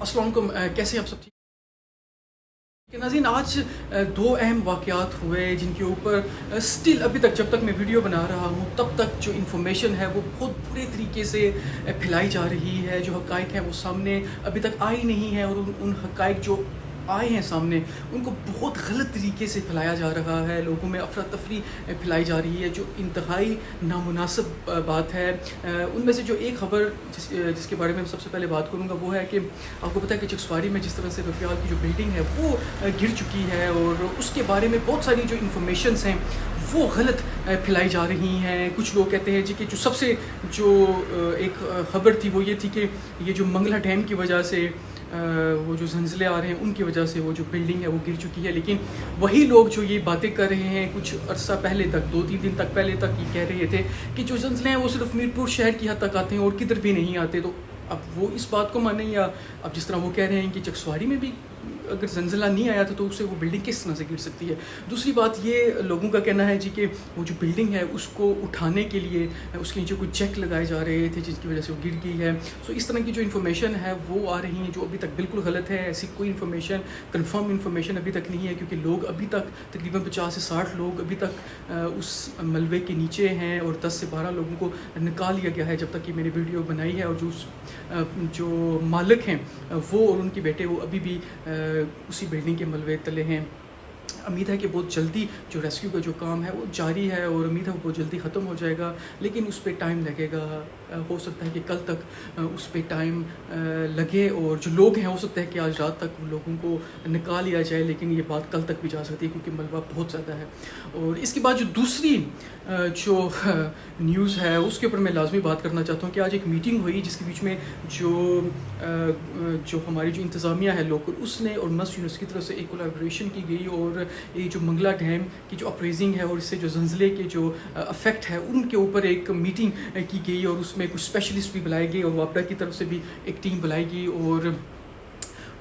अस्सलाम वालेकुम, कैसे हैं आप सब? ठीक है नाज़रीन, आज दो अहम वाक़यात हुए जिनके ऊपर स्टिल अभी तक, जब तक मैं वीडियो बना रहा हूँ तब तक जो इन्फॉर्मेशन है वो बहुत बुरे तरीके से फैलाई जा रही है। जो हक़ाइक़ हैं वो सामने अभी तक आई नहीं है, और उन हक़ाइक़ जो आए हैं सामने उनको बहुत गलत तरीके से फैलाया जा रहा है। लोगों में अफरा तफरी फैलाई जा रही है जो इंतहाई नामुनासिब बात है। उनमें से जो एक ख़बर जिसके बारे में मैं सबसे पहले बात करूँगा वो है कि आपको पता है कि चकसवारी में जिस तरह से रुपयाल की जो बिल्डिंग है वो गिर चुकी है, और उसके बारे में बहुत सारी जो इन्फॉर्मेशंस हैं वो गलत फैलाई जा रही हैं। कुछ लोग कहते हैं जी कि जो सबसे जो एक ख़बर थी वो ये थी कि ये जो मंगला डैम की वजह से वो जो ज़लज़ले आ रहे हैं उनकी वजह से वो जो बिल्डिंग है वो गिर चुकी है। लेकिन वही लोग जो ये बातें कर रहे हैं कुछ अरसा पहले तक, 2-3 दिन तक पहले तक ये कह रहे थे कि जो ज़लज़ले हैं वो सिर्फ मीरपुर शहर की हद तक आते हैं और किधर भी नहीं आते। तो अब वो इस बात को माने, या अब जिस तरह वो कह रहे हैं कि चकसवारी में भी अगर ज़लज़ला नहीं आया था तो उससे वो बिल्डिंग किस तरह से गिर सकती है। दूसरी बात ये लोगों का कहना है जी कि वो जो बिल्डिंग है उसको उठाने के लिए उसके नीचे कुछ चेक लगाए जा रहे थे जिसकी वजह से वो गिर गई है। सो इस तरह की जो इन्फॉर्मेशन है वो आ रही है जो अभी तक बिल्कुल गलत है। ऐसी कोई इन्फॉर्मेशन, कंफर्म इन्फॉर्मेशन अभी तक नहीं है, क्योंकि लोग अभी तक तकरीबन 50 से 60 लोग अभी तक उस मलबे के नीचे हैं और 10 से 12 लोगों को निकाल लिया गया है जब तक कि मैंने वीडियो बनाई है। और जो मालिक हैं वो और उनके बेटे वो अभी भी उसी बिल्डिंग के मलबे तले हैं। उम्मीद है कि बहुत जल्दी जो रेस्क्यू का जो काम है वो जारी है, और उम्मीद है वो बहुत जल्दी ख़त्म हो जाएगा, लेकिन उस पर टाइम लगेगा। हो सकता है कि कल तक उस पर टाइम लगे, और जो लोग हैं हो सकता है कि आज रात तक उन लोगों को निकाल लिया जाए, लेकिन ये बात कल तक भी जा सकती है क्योंकि मलबा बहुत ज़्यादा है। और इसके बाद जो दूसरी जो न्यूज़ है उसके ऊपर मैं लाजमी बात करना चाहता हूँ कि आज एक मीटिंग हुई जिसके बीच में जो हमारी जो इंतज़ामिया है लोकल, उसने और मस्ट यूनिवर्सिटी की तरफ से एक कोलैबोरेशन की गई, और ये जो मंगला डैम की जो अप्रेजिंग है और इससे जो ज़लज़ले के जो इफ़ेक्ट है उनके ऊपर एक मीटिंग की गई, और उसमें कुछ स्पेशलिस्ट भी बुलाए गए और वापडा की तरफ से भी एक टीम बुलाई गई। और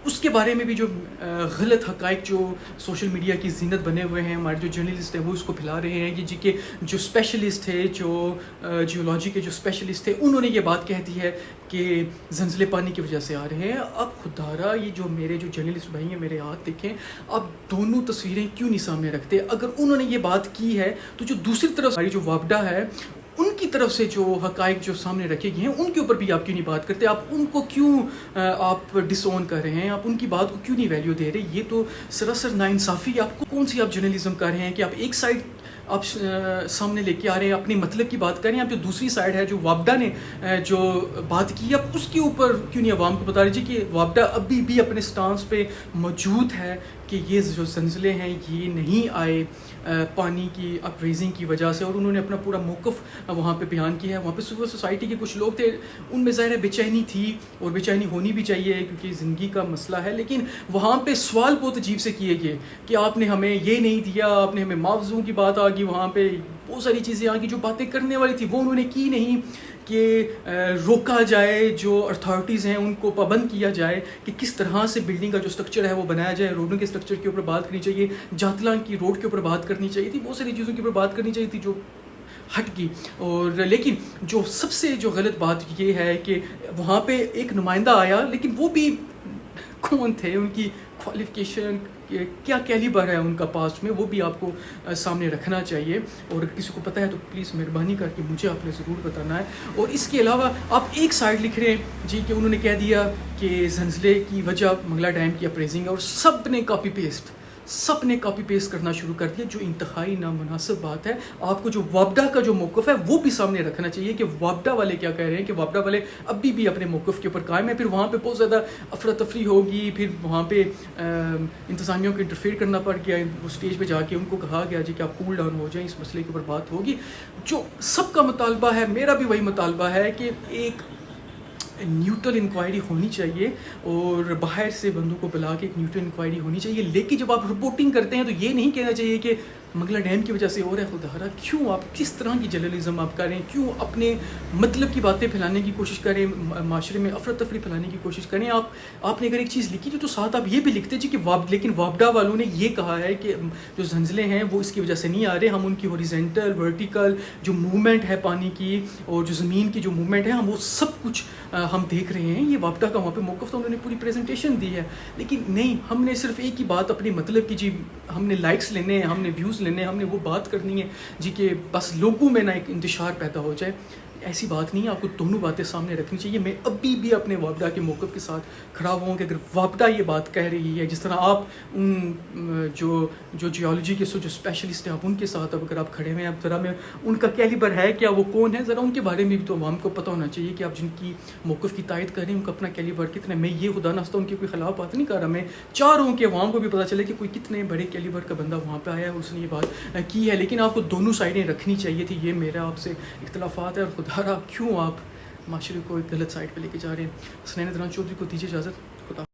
उसके बारे में भी जो गलत हक़ाइक़ जो सोशल मीडिया की ज़ीनत बने हुए हैं हमारे जो जर्नलिस्ट हैं वो इसको फैला रहे हैं कि जी के जो स्पेशलिस्ट थे, जो जियोलॉजी के जो स्पेशलिस्ट थे, उन्होंने ये बात कह दी है कि ज़लज़ले पानी की वजह से आ रहे हैं। अब खुदारा ये जो मेरे जो जर्नलिस्ट भाई हैं मेरे हाथ देखें, अब दोनों तस्वीरें क्यों नहीं सामने रखते? अगर उन्होंने ये बात की है तो जो दूसरी तरफ हमारी जो वापडा है उनकी तरफ से जो हक़ाइक़ जो सामने रखे गए हैं उनके ऊपर भी आप क्यों नहीं बात करते? आप उनको क्यों आप डिसोन कर रहे हैं? आप उनकी बात को क्यों नहीं वैल्यू दे रहे? ये तो सरासर नाइंसाफ़ी। आपको कौन सी आप जर्नलिज़म कर रहे हैं कि आप एक साइड आप सामने लेके आ रहे हैं, अपनी मतलब की बात कर रहे हैं, आप जो दूसरी साइड है जो वापडा ने जो बात की आप उसके ऊपर क्यों नहीं आवाम को बता रहे? कि वापडा अभी भी अपने स्टांस पे मौजूद है कि ये जो ज़लज़ले हैं ये नहीं आए पानी की अपरेजिंग की वजह से, और उन्होंने अपना पूरा मौक़िफ़ वहाँ पे बयान किया है। वहाँ पे सिविल सोसाइटी के कुछ लोग थे, उनमें ज़ाहिर है बेचैनी थी और बेचैनी होनी भी चाहिए क्योंकि ज़िंदगी का मसला है, लेकिन वहाँ पे सवाल बहुत अजीब से किए गए कि आपने हमें ये नहीं दिया, आपने हमें मुआवज़ों की बात आ गई, वहाँ पे बहुत सारी चीज़ें आ गई जो बातें करने वाली थी वो उन्होंने की नहीं, कि रोका जाए, जो अथॉरिटीज़ हैं उनको पाबंद किया जाए कि किस तरह से बिल्डिंग का जो स्ट्रक्चर है वो बनाया जाए। रोडों के स्ट्रक्चर के ऊपर बात करनी चाहिए, जातला की रोड के ऊपर बात करनी चाहिए थी, बहुत सारी चीज़ों के ऊपर बात करनी चाहिए थी जो हट गई। और लेकिन जो सबसे जो गलत बात ये है कि वहाँ पे एक नुमाइंदा आया, लेकिन वो भी कौन थे, उनकी क्वालिफ़िकेशन क्या कैलिबर है उनका पास्ट में, वो भी आपको सामने रखना चाहिए। और अगर किसी को पता है तो प्लीज़ मेहरबानी करके मुझे आपने ज़रूर बताना है। और इसके अलावा आप एक साइड लिख रहे हैं जी कि उन्होंने कह दिया कि ज़लज़ले की वजह मंगला डैम की अप्रेजिंग है, और सब ने कॉपी पेस्ट करना शुरू कर दिया, जो इंतहाई नामुनासिब बात है। आपको जो वापडा का जो मौक़िफ़ है वो भी सामने रखना चाहिए कि वापडा वाले क्या कह रहे हैं, कि वापडा वाले अभी भी अपने मौक़िफ़ के ऊपर कायम है। फिर वहाँ पे बहुत ज़्यादा अफरा तफरी होगी, फिर वहाँ पे इंतज़ामियों को इंटरफेयर करना पड़ गया, वो स्टेज पे जाके उनको कहा गया जी कि आप कूल डाउन हो जाएं, इस मसले के ऊपर बात होगी। जो सबका मुतालबा है, मेरा भी वही मुतालबा है कि एक न्यूट्रल इंक्वायरी होनी चाहिए, और बाहर से बंदों को बुला के एक न्यूट्रल इंक्वायरी होनी चाहिए। लेकिन जब आप रिपोर्टिंग करते हैं तो ये नहीं कहना चाहिए कि منگلا ڈیم کی وجہ سے ہو رہا ہے، خدا را کیوں آپ کس طرح کی جرنلزم آپ کریں، کیوں اپنے مطلب کی باتیں پھیلانے کی کوشش کریں، معاشرے میں افراتفری پھیلانے کی کوشش کریں. آپ نے اگر ایک چیز لکھی تو ساتھ آپ یہ بھی لکھتے جی کہ لیکن وابڈا والوں نے یہ کہا ہے کہ جو زلزلے ہیں وہ اس کی وجہ سے نہیں آ رہے، ہم ان کی ہاریزونٹل ورٹیکل جو موومنٹ ہے پانی کی اور جو زمین کی جو موومنٹ ہے ہم وہ سب کچھ ہم دیکھ رہے ہیں. یہ وابڈا کا وہاں پہ موقف تو انہوں نے پوری پریزنٹیشن دی ہے، لیکن نہیں، ہم نے صرف ایک ہی بات اپنے مطلب کی جی ہم نے لائکس لینے ہیں، ہم نے ویوز لینے ہیں، ہم نے وہ بات کرنی ہے جی کہ بس لوگوں میں نہ ایک انتشار پیدا ہو جائے. ایسی بات نہیں ہے، آپ کو دونوں باتیں سامنے رکھنی چاہیے. میں ابھی بھی اپنے وابڈا کے موقف کے ساتھ کھڑا ہوا ہوں کہ اگر وابڈا یہ بات کہہ رہی ہے، جس طرح آپ جو جیولوجی کے جو اسپیشلسٹ ہیں آپ ان کے ساتھ اب اگر آپ کھڑے ہوئے ہیں، اب ذرا میں ان کا کیلیبر ہے کیا، وہ کون ہے، ذرا ان کے بارے میں بھی تو عوام کو پتہ ہونا چاہیے کہ آپ جن کی موقف کی تائید کر رہے ہیں ان کا اپنا کیلیبر کتنا ہے. میں یہ خدا نخواستہ ان کی کوئی خلاف بات نہیں کر رہا، میں چاہ رہا ہوں کہ عوام کو بھی پتہ چلے کہ کوئی کتنے بڑے کیلیبر کا بندہ وہاں پہ آیا ہے، اس نے یہ بات کی ہے. لیکن آپ کو دونوں سائڈیں رکھنی چاہیے تھی. یہ میرا آپ سے اختلافات ہے، اور خدا را کیوں آپ معاشرے کو ایک غلط سائڈ پہ لے کے جا رہے ہیں. حسنین عدنان چودھری کو دیجیے اجازت.